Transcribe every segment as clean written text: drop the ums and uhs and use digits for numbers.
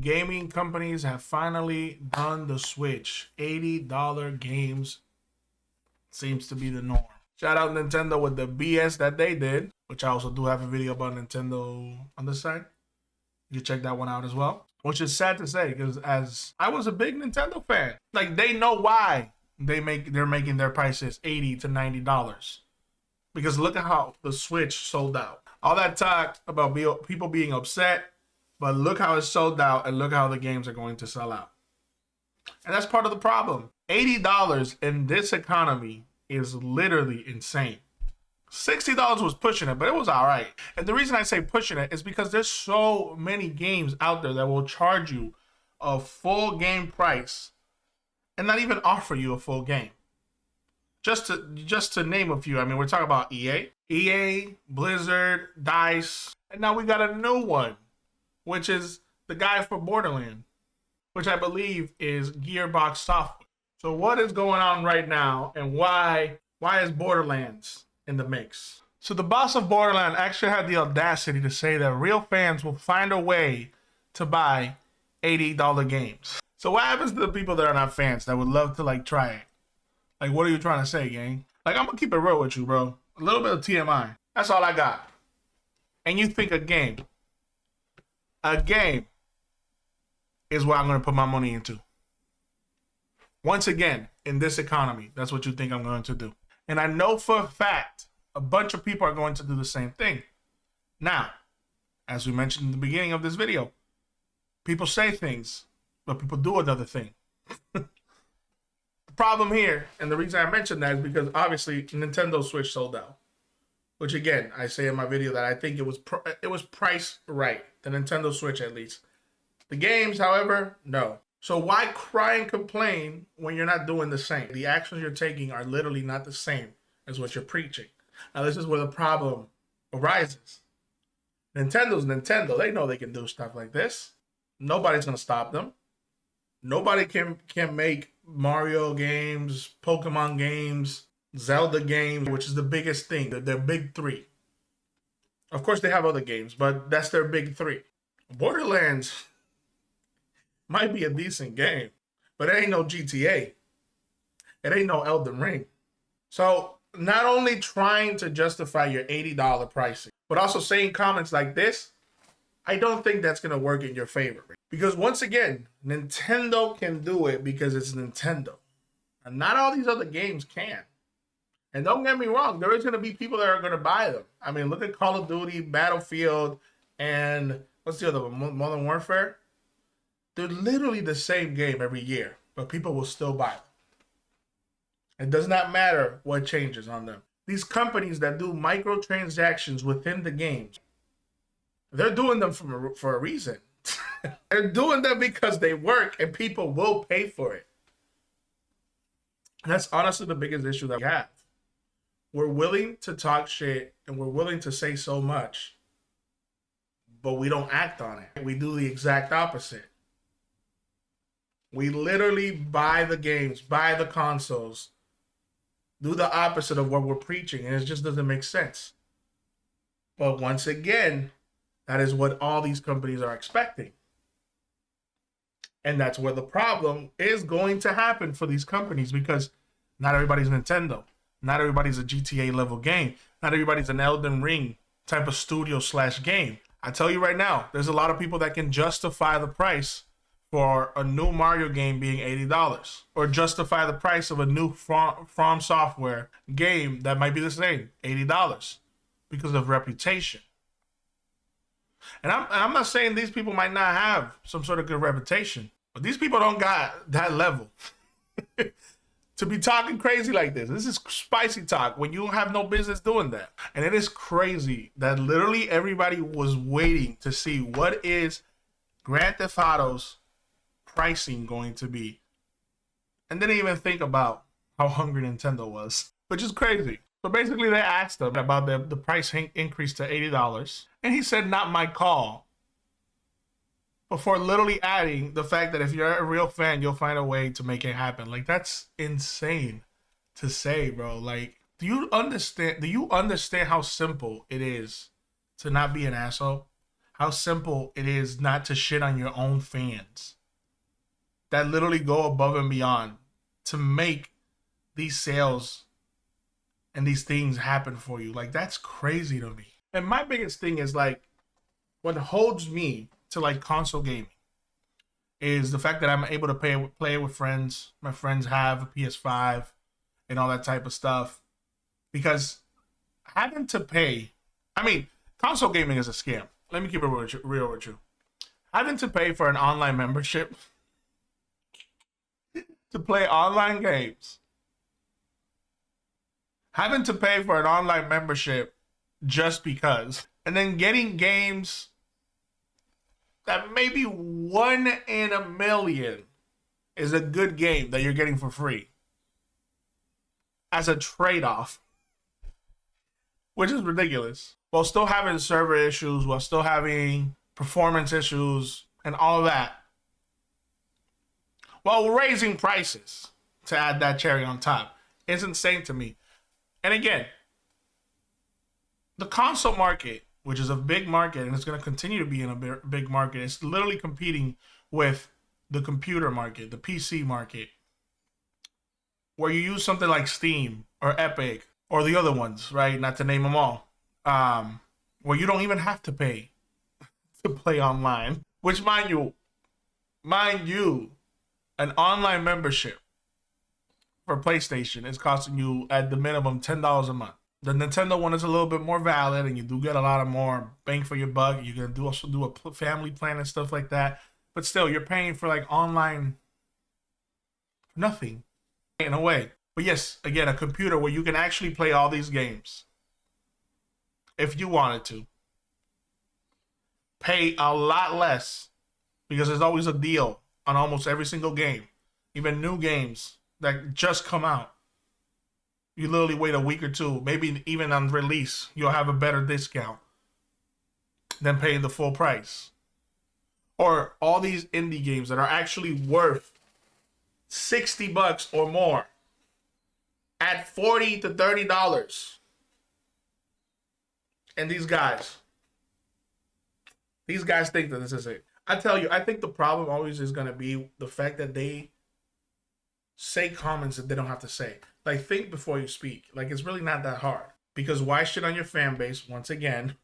Gaming companies have finally done the switch. $80 games seems to be the norm. Shout out Nintendo with the BS that they did, which I also do have a video about Nintendo on this side. You check that one out as well. Which is sad to say, because as I was a big Nintendo fan, like they know why they're making their prices $80 to $90. Because look at how the Switch sold out. All that talk about people being upset, but look how it's sold out and look how the games are going to sell out. And that's part of the problem. $80 in this economy is literally insane. $60 was pushing it, but it was all right. And the reason I say pushing it is because there's so many games out there that will charge you a full game price and not even offer you a full game. Just to name a few, I mean, we're talking about EA, Blizzard, DICE, and now we got a new one, which is the guy for Borderlands, which I believe is Gearbox Software. So what is going on right now, and why is Borderlands in the mix? So the boss of Borderlands actually had the audacity to say that real fans will find a way to buy $80 games. So what happens to the people that are not fans that would love to like try it? Like, what are you trying to say, gang? Like, I'm gonna keep it real with you, bro. A little bit of TMI. That's all I got. And you think a game is what I'm gonna put my money into. Once again, in this economy, that's what you think I'm going to do. And I know for a fact, a bunch of people are going to do the same thing. Now, as we mentioned in the beginning of this video, people say things, but people do another thing. The problem here, and the reason I mentioned that is because obviously Nintendo Switch sold out. Which again, I say in my video that I think it was priced right. The Nintendo Switch at least. The games, however, no. So why cry and complain when you're not doing the same? The actions you're taking are literally not the same as what you're preaching. Now this is where the problem arises. Nintendo's Nintendo. They know they can do stuff like this. Nobody's gonna stop them. Nobody can make Mario games, Pokemon games, Zelda games, which is the biggest thing. Their big three. Of course, they have other games, but that's their big three. Borderlands might be a decent game, but it ain't no GTA. It ain't no Elden Ring. So not only trying to justify your $80 pricing, but also saying comments like this, I don't think that's going to work in your favor. Because once again, Nintendo can do it because it's Nintendo. And not all these other games can. And don't get me wrong, there is going to be people that are going to buy them. I mean, look at Call of Duty, Battlefield, and what's the other one? Modern Warfare? They're literally the same game every year, but people will still buy them. It does not matter what changes on them. These companies that do microtransactions within the games, they're doing them for a reason. They're doing them because they work and people will pay for it. And that's honestly the biggest issue that we have. We're willing to talk shit and we're willing to say so much, but we don't act on it. We do the exact opposite. We literally buy the games, buy the consoles, do the opposite of what we're preaching, and it just doesn't make sense. But once again, that is what all these companies are expecting. And that's where the problem is going to happen for these companies, because not everybody's Nintendo. Not everybody's a GTA level game. Not everybody's an Elden Ring type of studio / game. I tell you right now, there's a lot of people that can justify the price for a new Mario game being $80, or justify the price of a new From Software game that might be the same, $80, because of reputation. And I'm not saying these people might not have some sort of good reputation, but these people don't got that level to be talking crazy like this. This is spicy talk when you have no business doing that. And it is crazy that literally everybody was waiting to see what is Grand Theft Auto's pricing going to be, and didn't even think about how hungry Nintendo was, which is crazy. So basically they asked him about the price increase to $80, and he said, "Not my call," before literally adding the fact that if you're a real fan, you'll find a way to make it happen. Like, that's insane to say, bro. Like, do you understand how simple it is to not be an asshole how simple it is not to shit on your own fans that literally go above and beyond to make these sales and these things happen for you. Like, that's crazy to me. And my biggest thing is like, what holds me to like console gaming is the fact that I'm able to play with friends. My friends have a PS5 and all that type of stuff. Because having to pay, I mean, console gaming is a scam. Let me keep it real with you. Having to pay for an online membership to play online games. Having to pay for an online membership just because. And then getting games that maybe 1 in a million is a good game that you're getting for free as a trade-off, which is ridiculous. While still having server issues, while still having performance issues and all of that, while raising prices to add that cherry on top. It's insane to me. And again, the console market, which is a big market and it's going to continue to be in a big market, it's literally competing with the computer market, the PC market, where you use something like Steam or Epic or the other ones, right? Not to name them all, where you don't even have to pay to play online. Which, mind you, an online membership for PlayStation is costing you at the minimum $10 a month. The Nintendo one is a little bit more valid, and you do get a lot of more bang for your buck. You can also do a family plan and stuff like that. But still, you're paying for like online nothing in a way. But yes, again, a computer where you can actually play all these games if you wanted to. Pay a lot less because there's always a deal on almost every single game. Even new games that just come out. You literally wait a week or two, maybe even on release, you'll have a better discount than paying the full price. Or all these indie games that are actually worth $60 or more at $40 to $30. And these guys think that this is it. I tell you, I think the problem always is going to be the fact that they say comments that they don't have to say. Like, think before you speak. Like, it's really not that hard. Because why shit on your fan base, once again,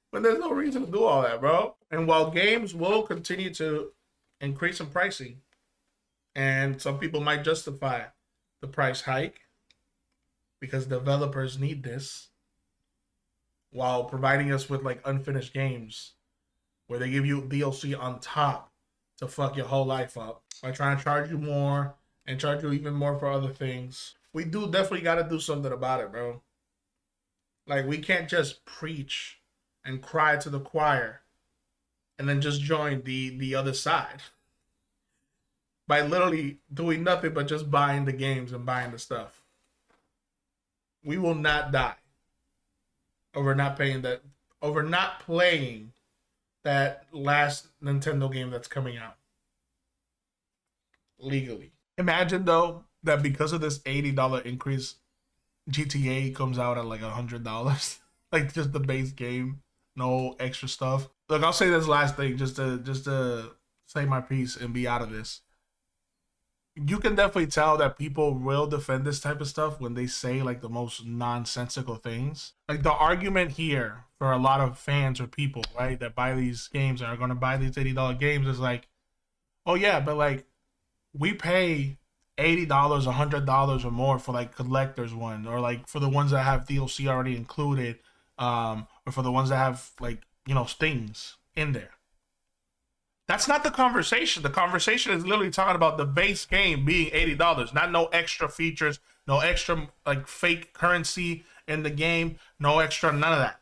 when there's no reason to do all that, bro? And while games will continue to increase in pricing, and some people might justify the price hike because developers need this, while providing us with, like, unfinished games where they give you DLC on top to fuck your whole life up by trying to charge you more and charge you even more for other things. We do definitely got to do something about it, bro. Like, we can't just preach and cry to the choir and then just join the other side by literally doing nothing but just buying the games and buying the stuff. We will not die over not playing that last Nintendo game that's coming out legally. Imagine though that because of this $80 increase, GTA comes out at like $100, like just the base game, no extra stuff. Look, I'll say this last thing just to say my piece and be out of this. You can definitely tell that people will defend this type of stuff when they say like the most nonsensical things. Like the argument here for a lot of fans or people, right, that buy these games and are going to buy these $80 games is like, oh yeah, but like we pay $80, $100 or more for like collector's one, or like for the ones that have DLC already included, or for the ones that have like, you know, things in there. That's not the conversation. The conversation is literally talking about the base game being $80, not no extra features, no extra like fake currency in the game, no extra, none of that.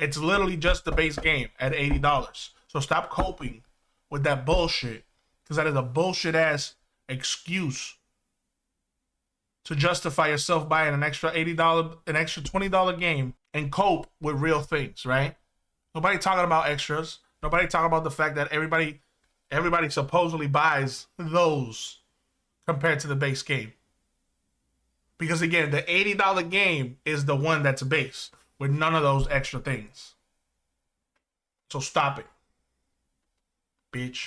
It's literally just the base game at $80. So stop coping with that bullshit, because that is a bullshit ass excuse to justify yourself buying an extra $80, an extra $20 game and cope with real things, right? Nobody talking about extras. Nobody talking about the fact that everybody supposedly buys those compared to the base game. Because again, the $80 game is the one that's base with none of those extra things. So stop it, bitch.